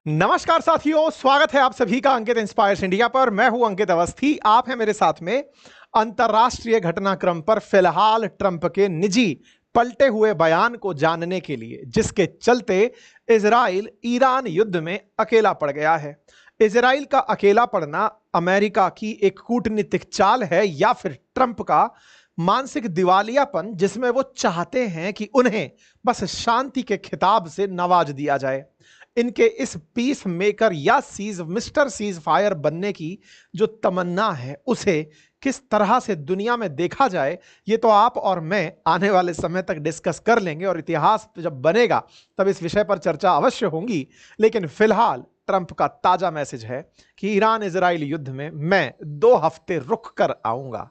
नमस्कार साथियों, स्वागत है आप सभी का अंकित इंस्पायर्स इंडिया पर। मैं हूं अंकित अवस्थी। आप हैं मेरे साथ में अंतरराष्ट्रीय घटनाक्रम पर फिलहाल ट्रंप के निजी पलटे हुए बयान को जानने के लिए, जिसके चलते इजराइल ईरान युद्ध में अकेला पड़ गया है। इजराइल का अकेला पड़ना अमेरिका की एक कूटनीतिक चाल है या फिर ट्रंप का मानसिक दिवालियापन, जिसमें वो चाहते हैं कि उन्हें बस शांति के खिताब से नवाज दिया जाए। इनके इस पीस मेकर या मिस्टर सीज फायर बनने की जो तमन्ना है, उसे किस तरह से दुनिया में देखा जाए, ये तो आप और मैं आने वाले समय तक डिस्कस कर लेंगे और इतिहास जब बनेगा तब इस विषय पर चर्चा अवश्य होगी। लेकिन फिलहाल ट्रंप का ताजा मैसेज है कि ईरान इजराइल युद्ध में मैं 2 हफ्ते रुक कर आऊंगा।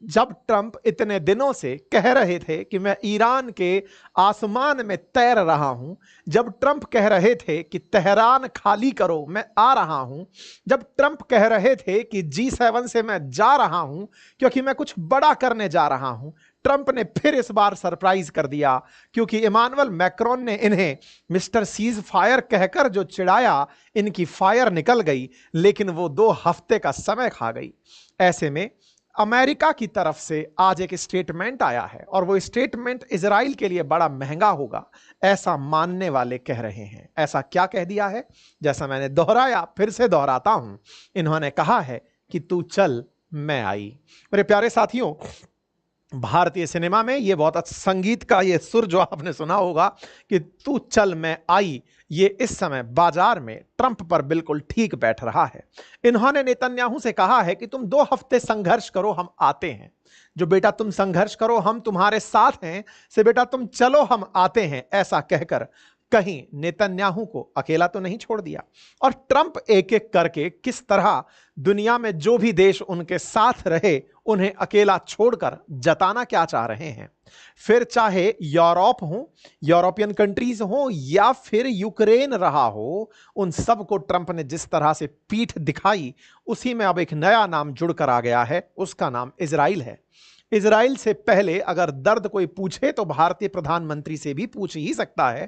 जब ट्रंप इतने दिनों से कह रहे थे कि मैं ईरान के आसमान में तैर रहा हूं, जब ट्रंप कह रहे थे कि तेहरान खाली करो मैं आ रहा हूं, जब ट्रंप कह रहे थे कि G7 से मैं जा रहा हूं क्योंकि मैं कुछ बड़ा करने जा रहा हूं, ट्रंप ने फिर इस बार सरप्राइज कर दिया क्योंकि इमानुएल मैक्रोन ने इन्हें मिस्टर सीज फायर कहकर जो चिढ़ाया, इनकी फायर निकल गई, लेकिन वो 2 हफ्ते का समय खा गई। ऐसे में अमेरिका की तरफ से आज एक स्टेटमेंट आया है और वो स्टेटमेंट इजराइल के लिए बड़ा महंगा होगा, ऐसा मानने वाले कह रहे हैं। ऐसा क्या कह दिया है? जैसा मैंने दोहराया, फिर से दोहराता हूं। इन्होंने कहा है कि तू चल मैं आई। मेरे प्यारे साथियों, भारतीय सिनेमा में ये बहुत अच्छा संगीत का ये सुर जो आपने सुना होगा कि तू चल मैं आई, ये इस समय बाजार में ट्रंप पर बिल्कुल ठीक बैठ रहा है। इन्होंने नेतन्याहू से कहा है कि तुम 2 हफ्ते संघर्ष करो, हम आते हैं। जो बेटा तुम संघर्ष करो, हम तुम्हारे साथ हैं, से बेटा तुम चलो हम आते हैं, ऐसा कहकर कहीं नेतन्याहू को अकेला तो नहीं छोड़ दिया। और ट्रंप एक एक करके किस तरह दुनिया में जो भी देश उनके साथ रहे उन्हें अकेला छोड़कर जताना क्या चाह रहे हैं। फिर चाहे यूरोप हो, यूरोपियन कंट्रीज हो या फिर यूक्रेन रहा हो, उन सबको ट्रंप ने जिस तरह से पीठ दिखाई, उसी में अब एक नया नाम जुड़कर आ गया है, उसका नाम इजराइल है। इजराइल से पहले अगर दर्द कोई पूछे तो भारतीय प्रधानमंत्री से भी पूछ ही सकता है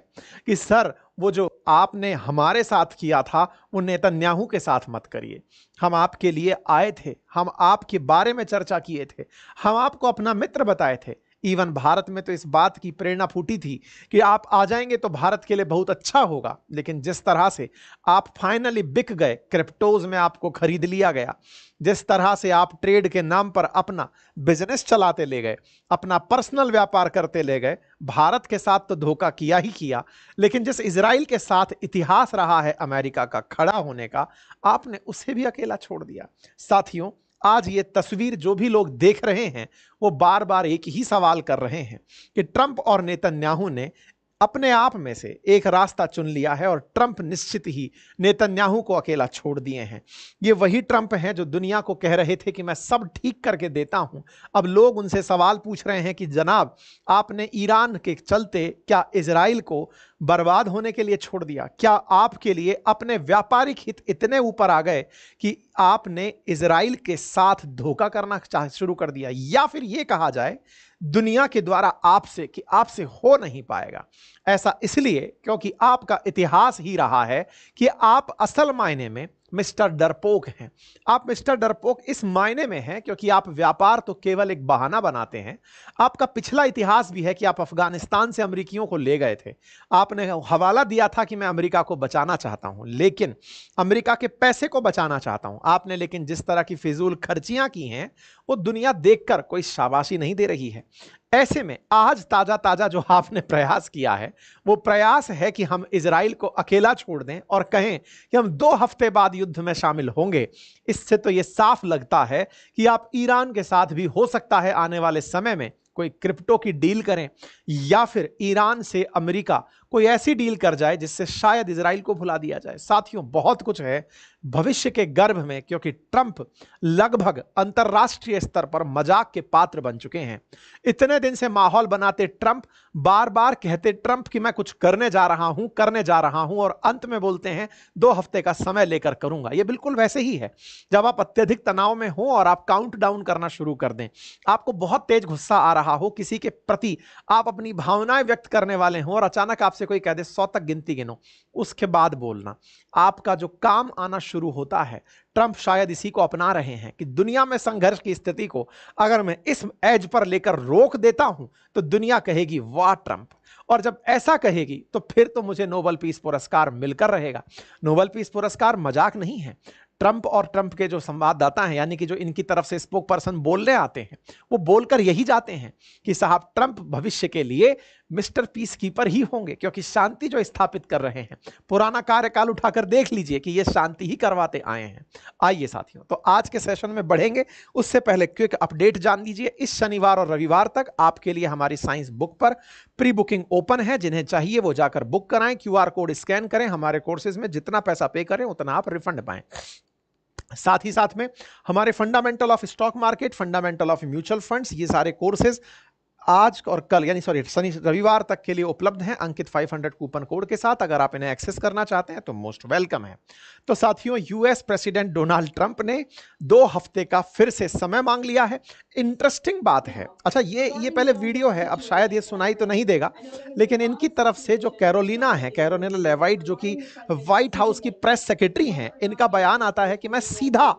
कि सर, वो जो आपने हमारे साथ किया था वो नेतन्याहू के साथ मत करिए। हम आपके लिए आए थे, हम आपके बारे में चर्चा किए थे, हम आपको अपना मित्र बताए थे। इवन भारत में तो इस बात की प्रेरणा फूटी थी कि आप आ जाएंगे तो भारत के लिए बहुत अच्छा होगा। लेकिन जिस तरह से आप फाइनली बिक गए, क्रिप्टोज में आपको खरीद लिया गया, जिस तरह से आप ट्रेड के नाम पर अपना बिजनेस चलाते ले गए, अपना पर्सनल व्यापार करते ले गए, भारत के साथ तो धोखा किया ही किया, लेकिन जिस इजराइल के साथ इतिहास रहा है अमेरिका का खड़ा होने का, आपने उसे भी अकेला छोड़ दिया। साथियों, आज ये तस्वीर जो भी लोग देख रहे हैं वो बार बार एक ही सवाल कर रहे हैं कि ट्रंप और नेतन्याहू ने अपने आप में से एक रास्ता चुन लिया है और ट्रंप निश्चित ही नेतन्याहू को अकेला छोड़ दिए हैं। ये वही ट्रंप हैं जो दुनिया को कह रहे थे कि मैं सब ठीक करके देता हूं। अब लोग उनसे सवाल पूछ रहे हैं कि जनाब, आपने ईरान के चलते क्या इजराइल को बर्बाद होने के लिए छोड़ दिया? क्या आपके लिए अपने व्यापारिक हित इतने ऊपर आ गए कि आपने इजराइल के साथ धोखा करना शुरू कर दिया? या फिर यह कहा जाए दुनिया के द्वारा आपसे कि आपसे हो नहीं पाएगा। ऐसा इसलिए क्योंकि आपका इतिहास ही रहा है कि आप असल मायने में मिस्टर डरपोक हैं। आप मिस्टर डरपोक इस मायने में हैं क्योंकि आप व्यापार तो केवल एक बहाना बनाते हैं। आपका पिछला इतिहास भी है कि आप अफगानिस्तान से अमेरिकियों को ले गए थे। आपने हवाला दिया था कि मैं अमेरिका को बचाना चाहता हूं, लेकिन अमेरिका के पैसे को बचाना चाहता हूं आपने। लेकिन जिस तरह की फिजूल खर्चियां की हैं वो दुनिया देखकर कोई शाबाशी नहीं दे रही है। ऐसे में आज ताजा ताजा जो आपने प्रयास किया है वो प्रयास है कि हम इजराइल को अकेला छोड़ दें और कहें कि हम 2 हफ्ते बाद युद्ध में शामिल होंगे। इससे तो यह साफ लगता है कि आप ईरान के साथ भी हो सकता है आने वाले समय में कोई क्रिप्टो की डील करें या फिर ईरान से अमेरिका कोई ऐसी डील कर जाए जिससे शायद इजराइल को भुला दिया जाए। साथियों, बहुत कुछ है भविष्य के गर्भ में, क्योंकि ट्रंप लगभग अंतरराष्ट्रीय स्तर पर मजाक के पात्र बन चुके हैं। इतने दिन से माहौल बनाते ट्रंप, बार बार कहते ट्रंप कि मैं कुछ करने जा रहा हूं और अंत में बोलते हैं 2 हफ्ते का समय लेकर करूंगा। यह बिल्कुल वैसे ही है जब आप अत्यधिक तनाव में हो और आप काउंट डाउन करना शुरू कर दें, आपको बहुत तेज गुस्सा आ रहा हो, किसी के प्रति आप अपनी भावनाएं व्यक्त करने वाले हो और अचानक आपसे आपसे कोई कह दे 100 तक गिनती गिनो, उसके बाद बोलना। आपका जो काम आना शुरू होता है, ट्रंप शायद इसी को अपना रहे हैं कि दुनिया में संघर्ष की स्थिति को अगर मैं इस एज पर लेकर रोक देता हूं तो दुनिया कहेगी वाह ट्रंप, और जब ऐसा कहेगी तो फिर तो मुझे नोबेल पीस पुरस्कार मिलकर रहेगा। नोबेल पीस पुरस्कार मजाक नहीं है। ट्रंप और ट्रंप के जो संवाददाता हैं, यानी कि जो इनकी तरफ से स्पोक पर्सन बोलने आते हैं, वो बोलकर यही जाते हैं कि साहब ट्रंप भविष्य के लिए मिस्टर पीस कीपर ही होंगे, क्योंकि शांति जो स्थापित कर रहे हैं, पुराना कार्यकाल उठाकर देख लीजिए कि ये शांति ही करवाते आए हैं। आइए साथियों, तो आज के सेशन में बढ़ेंगे, उससे पहले क्विक अपडेट जान लीजिए। इस शनिवार और रविवार तक आपके लिए हमारी साइंस बुक पर प्री बुकिंग ओपन है। जिन्हें चाहिए वो जाकर बुक कराएं, क्यूआर कोड स्कैन करें, हमारे कोर्सेज में जितना पैसा पे करें उतना आप रिफंड पाएं। साथ ही साथ में हमारे fundamental of stock market, fundamental of mutual funds, ये सारे कोर्सेज आज और कल यानी शनि रविवार तक के लिए उपलब्ध हैं अंकित 500 कूपन कोड के साथ। अगर आप इन्हें एक्सेस करना चाहते हैं तो मोस्ट वेलकम है। तो साथियों, यूएस प्रेसिडेंट डोनाल्ड ट्रंप ने 2 हफ्ते का फिर से समय मांग लिया है। इंटरेस्टिंग बात है, अच्छा ये पहले वीडियो है, अब शायद ये सुनाई तो नहीं देगा, लेकिन इनकी तरफ से जो कैरोलिना लेवाइट, जो कि व्हाइट हाउस की प्रेस सेक्रेटरी हैं, इनका बयान आता है कि मैं सीधा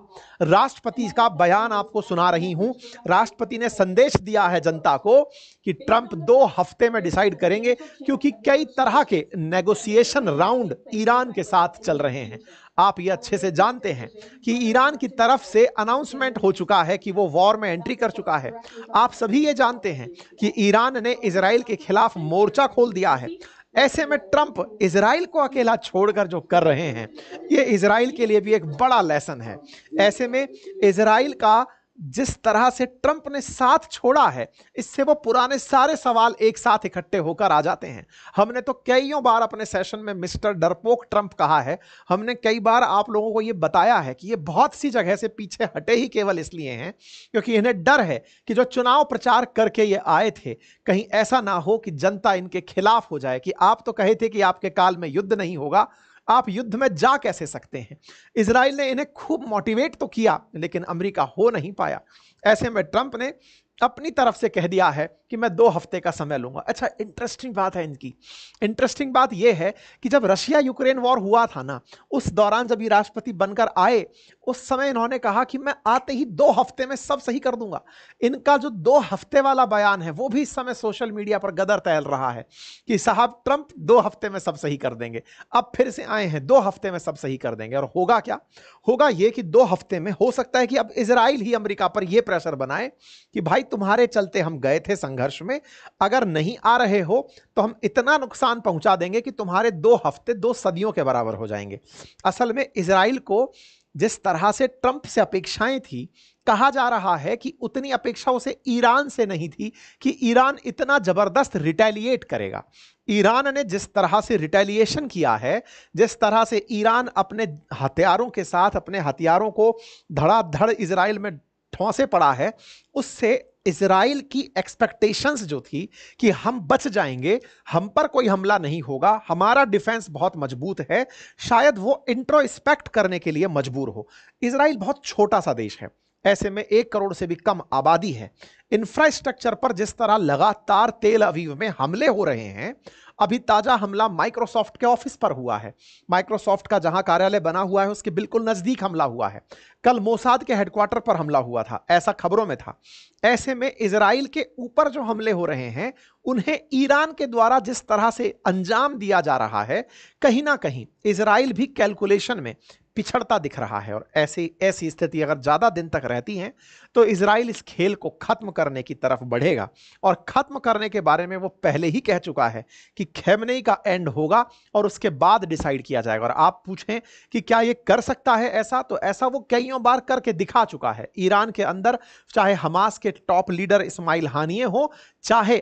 राष्ट्रपति का बयान आपको सुना रही हूं। राष्ट्रपति ने संदेश दिया है जनता को कि ट्रंप 2 हफ्ते में डिसाइड करेंगे, क्योंकि कई तरह के नेगोशिएशन राउंड ईरान के साथ चल रहे हैं। आप ये अच्छे से जानते हैं कि ईरान की तरफ से अनाउंसमेंट हो चुका है कि वो वॉर में एंट्री कर चुका है। आप सभी ये जानते हैं कि ईरान ने इजराइल के खिलाफ मोर्चा खोल दिया है। ऐसे में ट्रंप इजराइल को अकेला छोड़कर जो कर रहे हैं, ये इजराइल के लिए भी एक बड़ा लेसन है। ऐसे में इजराइल का जिस तरह से ट्रंप ने साथ छोड़ा है, इससे वो पुराने सारे सवाल एक साथ इकट्ठे होकर आ जाते हैं। हमने तो कईयों बार अपने सेशन में मिस्टर डरपोक ट्रंप कहा है। हमने कई बार आप लोगों को ये बताया है कि ये बहुत सी जगह से पीछे हटे ही केवल इसलिए हैं क्योंकि इन्हें डर है कि जो चुनाव प्रचार करके ये आए थे, कहीं ऐसा ना हो कि जनता इनके खिलाफ हो जाए कि आप तो कहे थे कि आपके काल में युद्ध नहीं होगा, आप युद्ध में जा कैसे सकते हैं। इजराइल ने इन्हें खूब मोटिवेट तो किया, लेकिन अमेरिका हो नहीं पाया। ऐसे में ट्रंप ने अपनी तरफ से कह दिया है कि मैं 2 हफ्ते का समय लूंगा। अच्छा, इंटरेस्टिंग बात है इनकी। इंटरेस्टिंग बात यह है कि जब रशिया यूक्रेन वॉर हुआ था ना, उस दौरान जब ये राष्ट्रपति बनकर आए, उस समय इन्होंने कहा कि मैं आते ही 2 हफ्ते में सब सही कर दूंगा। इनका जो 2 हफ्ते वाला बयान है, वो भी इस समय सोशल मीडिया पर गदर तैल रहा है कि साहब ट्रंप 2 हफ्ते में सब सही कर देंगे। अब फिर से आए हैं 2 हफ्ते में सब सही कर देंगे। और होगा क्या? होगा ये कि 2 हफ्ते में हो सकता है कि अब इजराइल ही अमेरिका पर यह प्रेशर बनाए कि भाई तुम्हारे चलते हम गए थे संघर्ष में, अगर नहीं आ रहे हो तो हम इतना नुकसान पहुंचा देंगे कि तुम्हारे 2 हफ्ते 2 सदियों के बराबर हो जाएंगे। असल में इजराइल को जिस तरह से ट्रंप से अपेक्षाएं थी, कहा जा रहा है कि उतनी अपेक्षा उसे ईरान से नहीं थी कि ईरान इतना जबरदस्त रिटेलिएट करेगा। ईरान ने जिस तरह से रिटेलिएशन किया है, जिस तरह से ईरान अपने हथियारों के साथ अपने हथियारों को धड़ाधड़ इजराइल में ठौंसे पड़ा है, उससे इजराइल की एक्सपेक्टेशंस जो थी कि हम बच जाएंगे, हम पर कोई हमला नहीं होगा, हमारा डिफेंस बहुत मजबूत है, शायद वो इंट्रोस्पेक्ट करने के लिए मजबूर हो। इजराइल बहुत छोटा सा देश है, ऐसे में 1 करोड़ से भी कम आबादी है। इंफ्रास्ट्रक्चर पर जिस तरह लगातार तेल अवीव में हमले हो रहे हैं, अभी ताजा हमला माइक्रोसॉफ्ट के ऑफिस पर हुआ है। माइक्रोसॉफ्ट का जहां कार्यालय बना हुआ है उसके बिल्कुल नजदीक हमला हुआ है। कल मोसाद के हेडक्वार्टर पर हमला हुआ था, ऐसा खबरों में था। ऐसे में इजराइल के ऊपर जो हमले हो रहे हैं, उन्हें ईरान के द्वारा जिस तरह से अंजाम दिया जा रहा है, कहीं ना कहीं इजराइल भी कैलकुलेशन में पिछड़ता दिख रहा है। और ऐसी स्थिति अगर ज्यादा दिन तक रहती है तो इजराइल इस खेल को खत्म करने की तरफ बढ़ेगा। और खत्म करने के बारे में वो पहले ही कह चुका है कि खैमनेई का एंड होगा और उसके बाद डिसाइड किया जाएगा। और आप पूछें कि क्या ये कर सकता है ऐसा, तो ऐसा वो कईयों बार करके दिखा चुका है। ईरान के अंदर चाहे हमास के टॉप लीडर इस्माइल हानिये हो, चाहे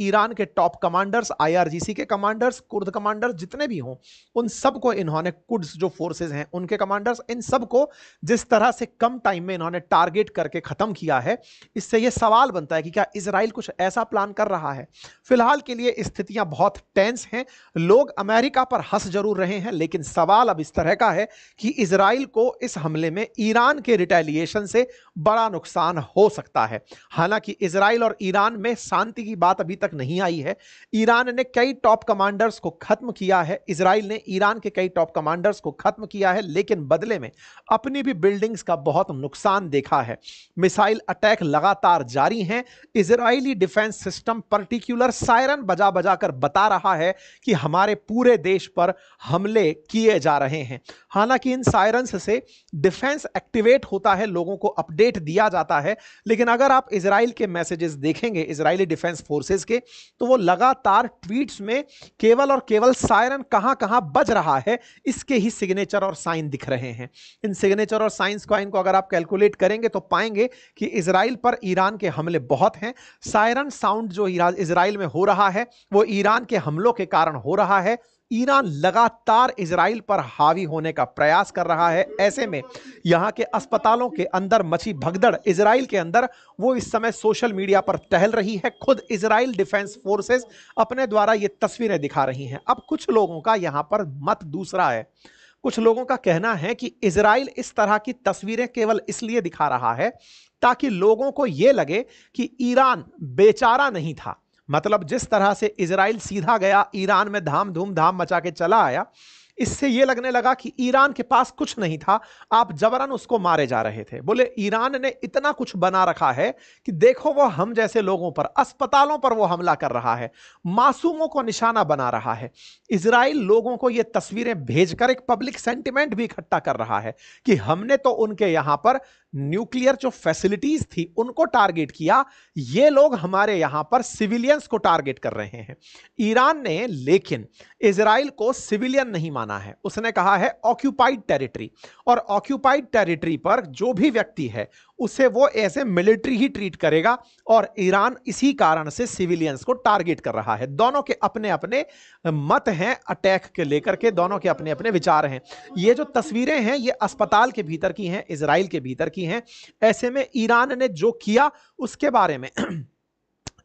ईरान के टॉप कमांडर्स, IRGC के कमांडर्स, कुर्द कमांडर्स जितने भी हों, उन सबको इन्होंने, कुड्स जो फोर्सेस हैं उनके कमांडर्स, इन सबको जिस तरह से कम टाइम में इन्होंने टारगेट करके खत्म किया है, इससे यह सवाल बनता है कि क्या इजराइल कुछ ऐसा प्लान कर रहा है। फिलहाल के लिए ये स्थितियां बहुत टेंस हैं। लोग अमेरिका पर हंस जरूर रहे हैं, लेकिन सवाल अब इस तरह का है कि इजराइल को इस हमले में ईरान के रिटेलिएशन से बड़ा नुकसान हो सकता है। हालांकि इजराइल और ईरान में शांति की बात अभी तक नहीं आई है। ईरान ने कई टॉप कमांडर्स को खत्म किया है, इजराइल ने ईरान के कई टॉप कमांडर्स को खत्म किया है, लेकिन बदले में अपनी भी बिल्डिंग्स का बहुत नुकसान देखा है। मिसाइल अटैक लगातार जारी हैं। Israeli defence system particular siren बजा बजा कर बता रहा है कि हमारे पूरे देश पर हमले किए जा रहे हैं। हालांकि इन सायरन्स से डिफेंस एक्टिवेट होता है, लोगों को अपडेट दिया जाता है, लेकिन अगर आप इजराइल के मैसेजेस देखेंगे इजरायली डिफेंस फोर्सेस के, तो वो लगातार ट्वीट्स में केवल और केवल सायरन कहां कहां बज रहा है इसके ही सिग्नेचर और साइन दिख रहे हैं। इन सिग्नेचर और साइंस को इनको अगर आप कैलकुलेट करेंगे तो पाएंगे कि इजराइल पर ईरान के हमले बहुत हैं। सायरन साउंड जो इजराइल में हो रहा है वो ईरान के हमलों के कारण हो रहा है। ईरान लगातार इजराइल पर हावी होने का प्रयास कर रहा है। ऐसे में यहां के अस्पतालों के अंदर मची भगदड़ इजराइल के अंदर, वो इस समय सोशल मीडिया पर टहल रही है। खुद इजराइल डिफेंस फोर्सेस अपने द्वारा ये तस्वीरें दिखा रही हैं। अब कुछ लोगों का यहां पर मत दूसरा है। कुछ लोगों का कहना है कि इजराइल इस तरह की तस्वीरें केवल इसलिए दिखा रहा है ताकि लोगों को यह लगे कि ईरान बेचारा नहीं था। मतलब जिस तरह से इजराइल सीधा गया, ईरान में धूम धाम मचा के चला आया, इससे यह लगने लगा कि ईरान के पास कुछ नहीं था, आप जबरन उसको मारे जा रहे थे। बोले ईरान ने इतना कुछ बना रखा है कि देखो वो हम जैसे लोगों पर, अस्पतालों पर वो हमला कर रहा है, मासूमों को निशाना बना रहा है। इजराइल लोगों को ये तस्वीरें भेजकर एक पब्लिक सेंटिमेंट भी इकट्ठा कर रहा है कि हमने तो उनके यहां पर न्यूक्लियर जो फैसिलिटीज थी उनको टारगेट किया, ये लोग हमारे यहां पर सिविलियंस को टारगेट कर रहे हैं। ईरान ने लेकिन इजराइल को सिविलियन नहीं माना है, उसने कहा है ऑक्यूपाइड टेरिटरी, और ऑक्यूपाइड टेरिटरी पर जो भी व्यक्ति है उसे वो ऐसे मिलिट्री ही ट्रीट करेगा, और ईरान इसी कारण से सिविलियंस को टारगेट कर रहा है। दोनों के अपने अपने मत हैं अटैक के लेकर के, दोनों के अपने अपने विचार हैं। ये जो तस्वीरें हैं ये अस्पताल के भीतर की हैं, इजराइल के भीतर की हैं। ऐसे में ईरान ने जो किया उसके बारे में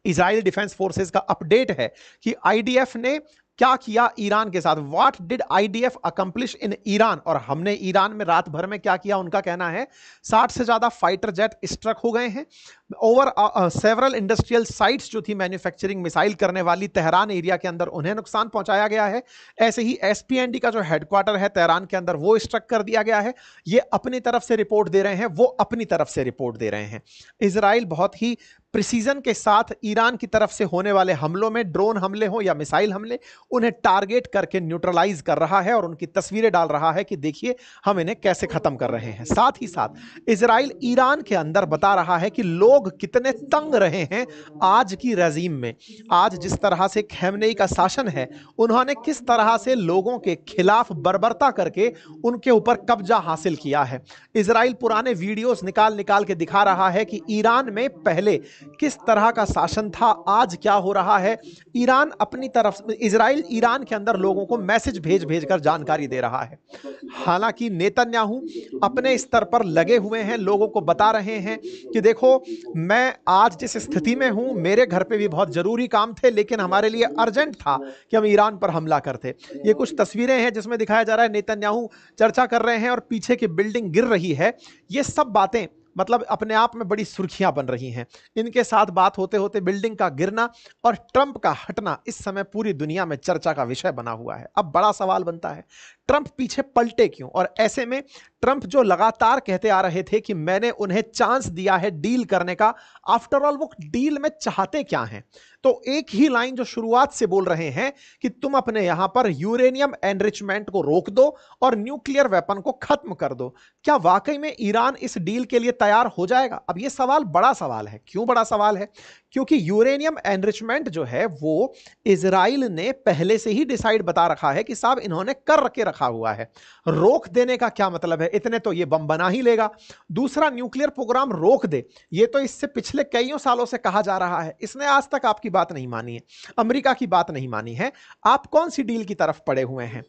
इजराइल डिफेंस फोर्सेस का अपडेट है कि आईडीएफ ने क्या किया ईरान के साथ। What did IDF accomplish in Iran, और हमने ईरान में रात भर में क्या किया। उनका कहना है 60 से ज्यादा फाइटर जेट स्ट्रक हो गए हैं। ओवर सेवरल इंडस्ट्रियल साइट्स जो थी मैन्युफैक्चरिंग मिसाइल करने वाली तेहरान एरिया के अंदर, उन्हें नुकसान पहुंचाया गया है। ऐसे ही एसपीएनडी का जो हेडक्वार्टर है तेहरान के अंदर, वो स्ट्रक कर दिया गया है। ये अपनी तरफ से रिपोर्ट दे रहे हैं, वो अपनी तरफ से रिपोर्ट दे रहे हैं। इजराइल बहुत ही प्रिसीजन के साथ ईरान की तरफ से होने वाले हमलों में, ड्रोन हमले हो या मिसाइल हमले, उन्हें टारगेट करके न्यूट्रलाइज कर रहा है और उनकी तस्वीरें डाल रहा है कि देखिए हम इन्हें कैसे खत्म कर रहे हैं। साथ ही साथ इजराइल ईरान के अंदर बता रहा है कि लोग कितने तंग रहे हैं आज की रजीम में। आज जिस तरह से खैमनेई का शासन है, उन्होंने किस तरह से लोगों के खिलाफ बर्बरता करके उनके ऊपर कब्जा हासिल किया है। इजराइल पुराने वीडियोस निकाल निकाल के दिखा रहा है कि ईरान में पहले किस तरह का शासन था, आज क्या हो रहा है। ईरान अपनी तरफ, इजराइल ईरान के अंदर लोगों को मैसेज भेज भेज कर जानकारी दे रहा है। हालांकि नेतन्याहू अपने स्तर पर लगे हुए हैं, लोगों को बता रहे हैं कि देखो मैं आज जिस स्थिति में हूं, मेरे घर पे भी बहुत जरूरी काम थे, लेकिन हमारे लिए अर्जेंट था कि हम ईरान पर हमला करते। ये कुछ तस्वीरें हैं जिसमें दिखाया जा रहा है नेतन्याहू चर्चा कर रहे हैं और पीछे की बिल्डिंग गिर रही है। ये सब बातें मतलब अपने आप में बड़ी सुर्खियां बन रही हैं। इनके साथ बात होते होते बिल्डिंग का गिरना और ट्रंप का हटना इस समय पूरी दुनिया में चर्चा का विषय बना हुआ है। अब बड़ा सवाल बनता है, ट्रंप पीछे पलटे क्यों? और ऐसे में ट्रंप जो लगातार कहते आ रहे थे कि मैंने उन्हें चांस दिया है डील करने का, आफ्टर ऑल वो डील में चाहते क्या हैं? तो एक ही लाइन जो शुरुआत से बोल रहे हैं कि तुम अपने यहां पर यूरेनियम एनरिचमेंट को रोक दो और न्यूक्लियर वेपन को खत्म कर दो। क्या वाकई में ईरान इस डील के लिए तैयार हो जाएगा? अब यह सवाल बड़ा सवाल है। क्यों बड़ा सवाल है? क्योंकि यूरेनियम एनरिचमेंट जो है वो इजराइल ने पहले से ही डिसाइड बता रखा है कि साहब इन्होंने कर के रखा हुआ है। रोक देने का क्या मतलब है? इतने तो ये बम बना ही लेगा। दूसरा, न्यूक्लियर प्रोग्राम रोक दे, ये तो इससे पिछले कईयों सालों से कहा जा रहा है। इसने आज तक आपकी बात नहीं मानी है, अमेरिका की बात नहीं मानी है। आप कौन सी डील की तरफ पड़े हुए हैं?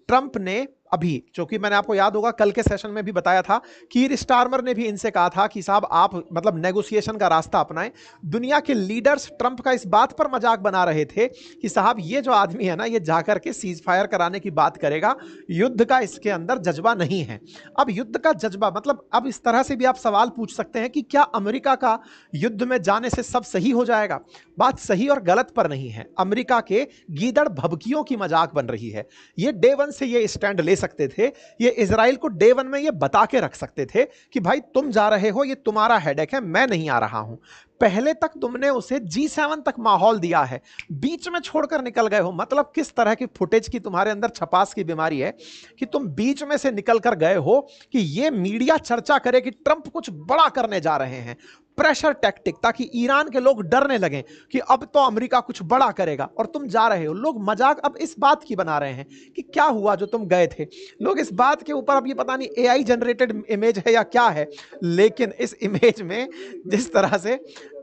ट्रंप ने अभी, क्योंकि मैंने आपको याद होगा कल के सेशन में भी बताया था, कीर स्टारमर ने भी इनसे कहा था कि साहब आप मतलब नेगोशिएशन का रास्ता अपनाएं। दुनिया के लीडर्स ट्रंप का इस बात पर मजाक बना रहे थे कि साहब ये जो आदमी है ना, ये जाकर के सीज फायर कराने की बात करेगा, युद्ध का इसके अंदर जज्बा नहीं है। अब युद्ध का जज्बा मतलब, अब इस तरह से भी आप सवाल पूछ सकते हैं कि क्या अमेरिका का युद्ध में जाने से सब सही हो जाएगा? बात सही और गलत पर नहीं है, अमेरिका के गीदड़ भभकियों की मजाक बन रही है। ये डे वन से ये स्टैंड ले सकते थे, ये इजराइल को डे वन में ये बता के रख सकते थे कि भाई तुम जा रहे हो, ये तुम्हारा हेडेक है, मैं नहीं आ रहा हूं। पहले तक तुमने उसे G7 तक माहौल दिया है, बीच में छोड़कर निकल गए हो। मतलब किस तरह की फुटेज की तुम्हारे अंदर छपास की बीमारी है कि तुम बीच में से निकल कर गए हो कि ये मीडिया चर्चा करे कि ट्रंप कुछ बड़ा करने जा रहे हैं, प्रेशर टैक्टिक, ताकि ईरान के लोग डरने लगे कि अब तो अमेरिका कुछ बड़ा करेगा, और तुम जा रहे हो। लोग मजाक अब इस बात की बना रहे हैं कि क्या हुआ जो तुम गए थे। लोग इस बात के ऊपर, अब ये पता नहीं AI जनरेटेड इमेज है या क्या है, लेकिन इस इमेज में जिस तरह से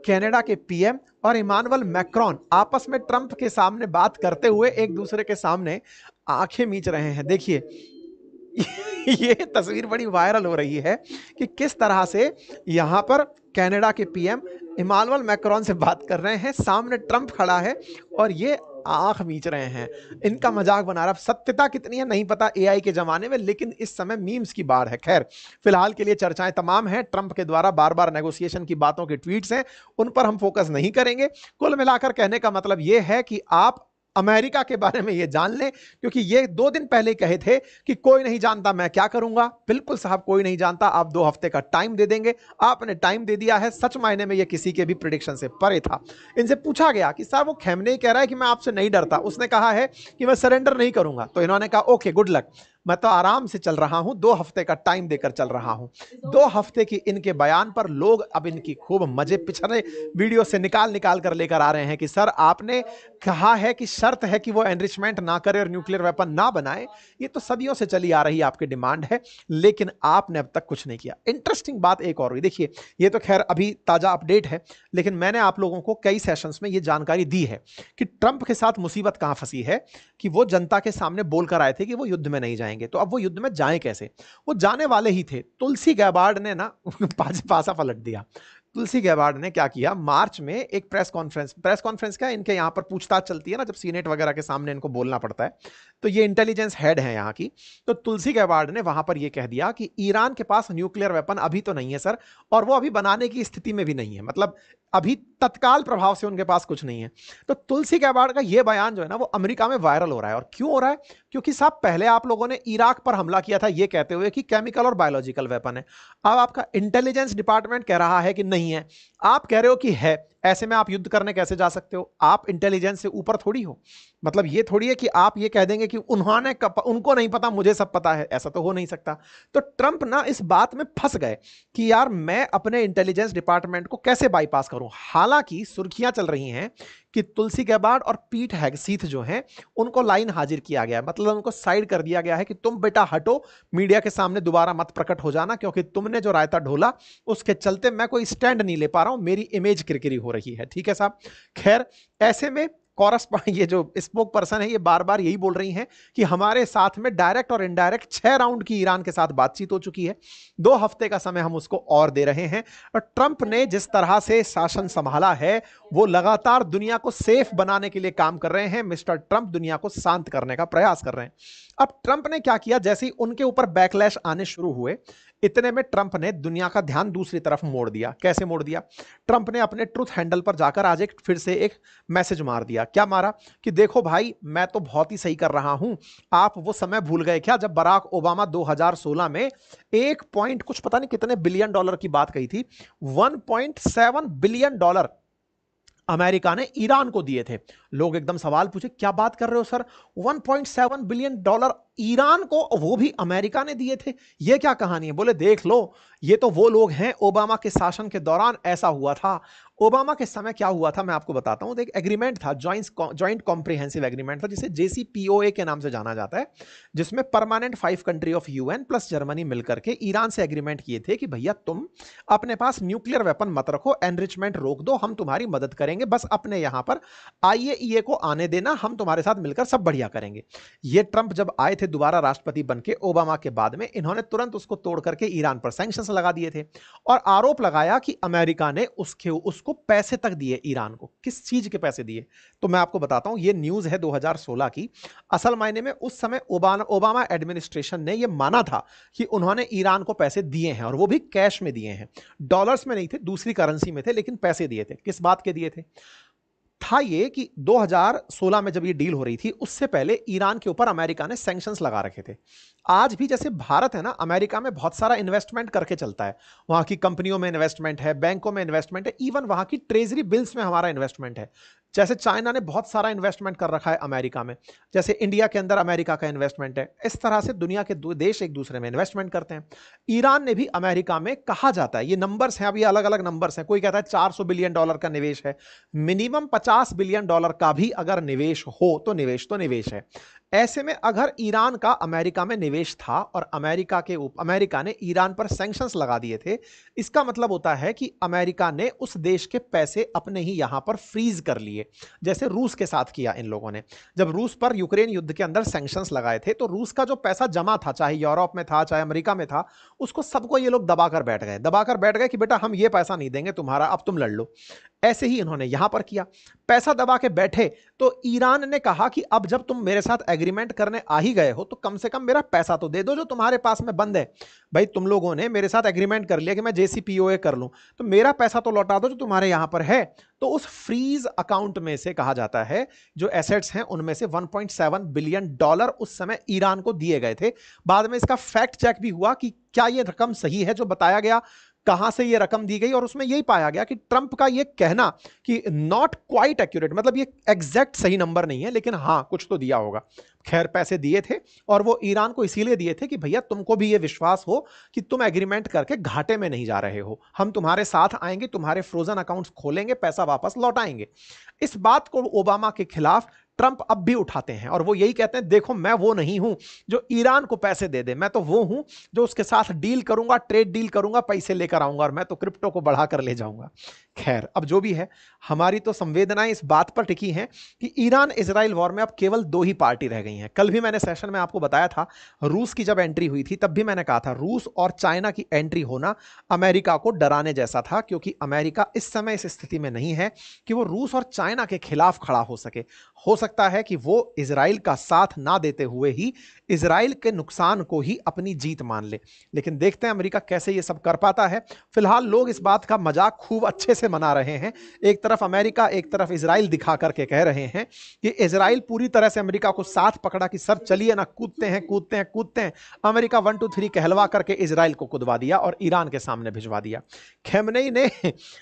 कनाडा के PM और इमानुएल मैक्रोन आपस में ट्रंप के सामने बात करते हुए एक दूसरे के सामने आंखें मीच रहे हैं, देखिए ये तस्वीर बड़ी वायरल हो रही है कि किस तरह से यहां पर कनाडा के PM इमानुएल मैक्रोन से बात कर रहे हैं, सामने ट्रंप खड़ा है और ये आंख मीच रहे हैं, इनका मजाक बना रहा है। सत्यता कितनी है नहीं पता AI के जमाने में, लेकिन इस समय मीम्स की बाढ़ है। खैर, फिलहाल के लिए चर्चाएं तमाम हैं, ट्रंप के द्वारा बार बार नेगोशिएशन की बातों के ट्वीट्स हैं, उन पर हम फोकस नहीं करेंगे। कुल मिलाकर कहने का मतलब यह है कि आप अमेरिका के बारे में ये जान लें, क्योंकि ये 2 दिन पहले कहे थे कि कोई नहीं जानता मैं क्या करूंगा। बिल्कुल साहब, कोई नहीं जानता, आप 2 हफ्ते का टाइम दे देंगे। आपने टाइम दे दिया है, सच मायने में ये किसी के भी प्रेडिक्शन से परे था। इनसे पूछा गया कि साहब वो खैमनेई कह रहा है कि मैं आपसे नहीं डरता, उसने कहा है कि मैं सरेंडर नहीं करूंगा, तो इन्होंने कहा ओके गुड लक, मैं तो आराम से चल रहा हूं, 2 हफ्ते का टाइम देकर चल रहा हूं। 2 हफ्ते की इनके बयान पर लोग अब इनकी खूब मजे पिछले वीडियो से निकाल निकाल कर लेकर आ रहे हैं कि सर आपने कहा है कि शर्त है कि वो एनरिचमेंट ना करे और न्यूक्लियर वेपन ना बनाए, ये तो सदियों से चली आ रही आपकी डिमांड है, लेकिन आपने अब तक कुछ नहीं किया। इंटरेस्टिंग बात एक और हुई, देखिए ये तो खैर अभी ताजा अपडेट है, लेकिन मैंने आप लोगों को कई सेशंस में ये जानकारी दी है कि ट्रंप के साथ मुसीबत कहां फंसी है कि वो जनता के सामने बोलकर आए थे कि वो युद्ध में नहीं जाएंगे, तो अब वो युद्ध में जाएं कैसे? वो जाने वाले ही थे, तुलसी गैबार्ड ने ना पासा पलट दिया। तुलसी गैबार्ड ने क्या किया, मार्च में एक प्रेस कॉन्फ्रेंस क्या, इनके यहां पर पूछताछ चलती है ना, जब सीनेट वगैरह के सामने इनको बोलना पड़ता है, तो ये इंटेलिजेंस हेड है यहां की, तो तुलसी गैबार्ड ने वहां पर यह कह दिया कि ईरान के पास न्यूक्लियर वेपन अभी तो नहीं है सर, और वो अभी बनाने की स्थिति में भी नहीं है, मतलब अभी तत्काल प्रभाव से उनके पास कुछ नहीं है। तो तुलसी गैबार्ड का यह बयान जो है ना, वो अमेरिका में वायरल हो रहा है। और क्यों हो रहा है? क्योंकि साहब पहले आप लोगों ने इराक पर हमला किया था ये कहते हुए कि केमिकल और बायोलॉजिकल वेपन है, अब आपका इंटेलिजेंस डिपार्टमेंट कह रहा है कि नहीं है, आप कह रहे हो कि है। ऐसे में आप युद्ध करने कैसे जा सकते हो? आप इंटेलिजेंस से ऊपर थोड़ी हो, मतलब ये थोड़ी है कि आप ये कह देंगे कि उन्होंने उनको नहीं पता मुझे सब पता है, ऐसा तो हो नहीं सकता। तो ट्रंप ना इस बात में फंस गए कि यार मैं अपने इंटेलिजेंस डिपार्टमेंट को कैसे बाईपास करूं। हालांकि सुर्खियां चल रही हैं कि तुलसी गैबार्ड और पीट हेगसेथ जो हैं उनको लाइन हाजिर किया गया, मतलब उनको साइड कर दिया गया है कि तुम बेटा हटो, मीडिया के सामने दोबारा मत प्रकट हो जाना, क्योंकि तुमने जो रायता ढोला उसके चलते मैं कोई स्टैंड नहीं ले पा रहा हूं, मेरी इमेज किरकिरी हो रही है। ठीक है साहब। खैर, ऐसे में ये जो स्पोक पर्सन है ये बार बार यही बोल रही हैं कि हमारे साथ में डायरेक्ट और इनडायरेक्ट 6 राउंड की ईरान के साथ बातचीत हो चुकी है, 2 हफ्ते का समय हम उसको और दे रहे हैं। और ट्रंप ने जिस तरह से शासन संभाला है वो लगातार दुनिया को सेफ बनाने के लिए काम कर रहे हैं। मिस्टर ट्रंप दुनिया को शांत करने का प्रयास कर रहे हैं। अब ट्रंप ने क्या किया, जैसे ही उनके ऊपर बैकलैश आने शुरू हुए, इतने में ट्रंप ने दुनिया का ध्यान दूसरी तरफ मोड़ दिया। कैसे मोड़ दिया? ट्रंप ने अपने ट्रूथ हैंडल पर जाकर आज फिर से एक मैसेज मार दिया। क्या मारा? कि देखो भाई, मैं तो बहुत ही सही कर रहा हूं, आप वो समय भूल गए क्या जब बराक ओबामा 2016 में 1 पॉइंट कुछ पता नहीं कितने बिलियन डॉलर की बात कही थी, 1.7 बिलियन डॉलर अमेरिका ने ईरान को दिए थे। लोग एकदम सवाल पूछे, क्या बात कर रहे हो सर, 1.7 बिलियन डॉलर ईरान को, वो भी अमेरिका ने दिए थे, ये क्या कहानी है? बोले देख लो, ये तो वो लोग हैं, ओबामा के शासन के दौरान ऐसा हुआ था। ओबामा के समय क्या हुआ था मैं आपको बताता हूं। एक एग्रीमेंट था, जॉइंट कॉम्प्रिहेंसिव एग्रीमेंट था, जिसे JCPOA के नाम से जाना जाता है, जिसमें permanent 5 country of UN plus Germany मिलकर के ईरान से एग्रीमेंट किए थे कि भैया तुम अपने पास न्यूक्लियर वेपन मत रखो, एनरिचमेंट रोक दो, हम तुम्हारी मदद करेंगे, बस अपने यहां पर IAEA को आने देना, हम तुम्हारे साथ मिलकर सब बढ़िया करेंगे। ये ट्रंप जब आए थे दोबारा राष्ट्रपति बनके ओबामा के बाद में, इन्होंने तुरंत उसको तोड़ करके ईरान पर सैंक्शंस लगा दिए थे और आरोप लगाया कि अमेरिका ने उसको पैसे तक दिए ईरान को। किस चीज के पैसे दिए? तो मैं आपको बताता हूं, ये न्यूज है 2016 की। असल मायने में उस समय ओबामा एडमिनिस्ट्रेशन ने यह माना था कि उन्होंने ईरान को पैसे दिए हैं और वो भी कैश में दिए हैं, डॉलर्स में नहीं थे, दूसरी करेंसी में थे, लेकिन पैसे दिए थे। किस बात के दिए थे? था ये कि 2016 में जब ये डील हो रही थी, उससे पहले ईरान के ऊपर अमेरिका ने सैंक्शंस लगा रखे थे। आज भी जैसे भारत है ना, अमेरिका में बहुत सारा इन्वेस्टमेंट करके चलता है, वहां की कंपनियों में इन्वेस्टमेंट है, बैंकों में इन्वेस्टमेंट है, इवन वहां की ट्रेजरी बिल्स में हमारा इन्वेस्टमेंट है। जैसे चाइना ने बहुत सारा इन्वेस्टमेंट कर रखा है अमेरिका में, जैसे इंडिया के अंदर अमेरिका का इन्वेस्टमेंट है, इस तरह से दुनिया के दो देश एक दूसरे में इन्वेस्टमेंट करते हैं। ईरान ने भी अमेरिका में, कहा जाता है, ये नंबर्स हैं, अभी अलग अलग नंबर्स हैं, कोई कहता है 400 बिलियन डॉलर का निवेश है, मिनिमम 50 बिलियन डॉलर का भी अगर निवेश हो तो निवेश है। ऐसे में अगर ईरान का अमेरिका में निवेश था और अमेरिका ने ईरान पर सैंक्शंस लगा दिए थे, इसका मतलब होता है कि अमेरिका ने उस देश के पैसे अपने ही यहां पर फ्रीज कर लिए, जैसे रूस के साथ किया इन लोगों ने। जब रूस पर यूक्रेन युद्ध के अंदर सैंक्शंस लगाए थे, तो रूस का जो पैसा जमा था, चाहे यूरोप में था चाहे अमेरिका में था, उसको सबको ये लोग दबाकर बैठ गए कि बेटा हम ये पैसा नहीं देंगे तुम्हारा, अब तुम लड़ लो। ऐसे ही इन्होंने यहां पर किया, पैसा दबा के बैठे। तो ईरान ने कहा कि अब जब तुम मेरे साथ एग्रीमेंट करने आ ही गए हो, तो कम से कम मेरा पैसा तो दे दो जो तुम्हारे पास में बंद है। भाई तुम लोगों ने मेरे साथ एग्रीमेंट कर लिया कि मैं JCPOA कर लूं, तो मेरा पैसा तो लौटा दो जो तुम्हारे यहां पर है। तो उस फ्रीज अकाउंट में से, कहा जाता है, जो एसेट्स हैं उनमें से 1.7 बिलियन डॉलर उस समय ईरान को दिए गए थे। बाद में इसका फैक्ट चेक भी हुआ कि क्या यह रकम सही है जो बताया गया, कहां से ये रकम दी गई, और उसमें यही पाया गया कि ट्रंप का ये कहना कि नॉट क्वाइट एक्यूरेट, मतलब ये एग्जैक्ट सही नंबर नहीं है, लेकिन हां कुछ तो दिया होगा। खैर पैसे दिए थे, और वो ईरान को इसीलिए दिए थे कि भैया तुमको भी ये विश्वास हो कि तुम एग्रीमेंट करके घाटे में नहीं जा रहे हो, हम तुम्हारे साथ आएंगे, तुम्हारे फ्रोजन अकाउंट्स खोलेंगे, पैसा वापस लौटाएंगे। इस बात को ओबामा के खिलाफ ट्रंप अब भी उठाते हैं और वो यही कहते हैं, देखो मैं वो नहीं हूं जो ईरान को पैसे दे दे, मैं तो वो हूं जो उसके साथ डील करूंगा, ट्रेड डील करूंगा, पैसे लेकर आऊंगा, और मैं तो क्रिप्टो को बढ़ाकर ले जाऊंगा। खैर अब जो भी है, हमारी तो संवेदनाएं इस बात पर टिकी हैं कि ईरान इजराइल वॉर में अब केवल दो ही पार्टी रह गई हैं। कल भी मैंने सेशन में आपको बताया था, रूस की जब एंट्री हुई थी तब भी मैंने कहा था रूस और चाइना की एंट्री होना अमेरिका को डराने जैसा था, क्योंकि अमेरिका इस समय इस स्थिति में नहीं है कि वो रूस और चाइना के खिलाफ खड़ा हो सके। हो सकता है कि वो इजराइल का साथ ना देते हुए ही इजराइल के नुकसान को ही अपनी जीत मान ले, लेकिन देखते हैं अमेरिका कैसे ये सब कर पाता है। फिलहाल लोग इस बात का मजाक खूब अच्छे से मना रहे हैं, एक तरफ अमेरिका एक तरफ इजराइल दिखा करके कह रहे हैं कि इजराइल पूरी तरह से अमेरिका को साथ पकड़ा कि सर चलिए ना, कूदते हैं कूदते हैं कूदते हैं। अमेरिका 1 2 3 कहलवा करके इजराइल को कुदवा दिया और ईरान के सामने भिजवा दिया। खेमनेई ने,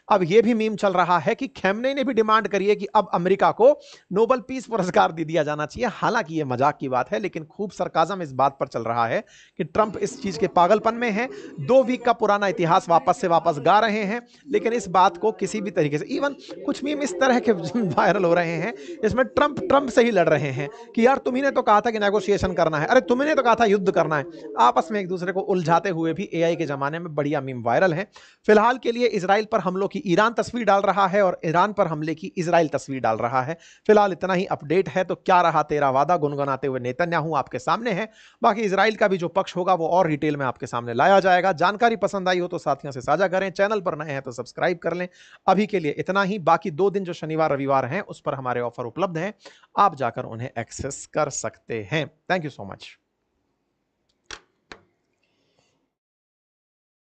अब यह भी मीम चल रहा है कि खेमनेई ने भी डिमांड करी है कि अब अमेरिका को नोबेल पीस पुरस्कार दे दिया जाना चाहिए। हालांकि यह मजाक की बात है, लेकिन खूब सरकाजम इस बात पर चल रहा है कि ट्रंप इस चीज के पागलपन में है, 2 वीक का पुराना इतिहास वापस से वापस गा रहे हैं, लेकिन इस बात को किसी भी तरीके से, इवन कुछ मीम इस तरह के वायरल हो रहे हैं इसमें ट्रंप से ही लड़ रहे हैं कि यार तुम्ही ने तो कहा था कि नेगोशिएशन करना है, अरे तुमने तो कहा था युद्ध करना है। आपस में एक दूसरे को उलझाते हुए भी एआई के जमाने में बढ़िया मीम वायरल है। फिलहाल के लिए इजराइल पर हमलों की ईरान तस्वीर डाल रहा है और ईरान पर हमले की इजराइल तस्वीर डाल रहा है। फिलहाल इतना ही अपडेट है। तो क्या रहा तेरा वादा, गुनगुनाते हुए नेतन्याहू आपके सामने है। बाकी इजराइल का भी जो पक्ष होगा वो और डिटेल में आपके सामने लाया जाएगा। जानकारी पसंद आई हो तो साथियों से साझा करें, चैनल पर नए हैं तो सब्सक्राइब कर लें। अभी के लिए इतना ही। बाकी 2 दिन जो शनिवार रविवार हैं उस पर हमारे ऑफर उपलब्ध हैं, आप जाकर उन्हें एक्सेस कर सकते हैं। Thank you so much.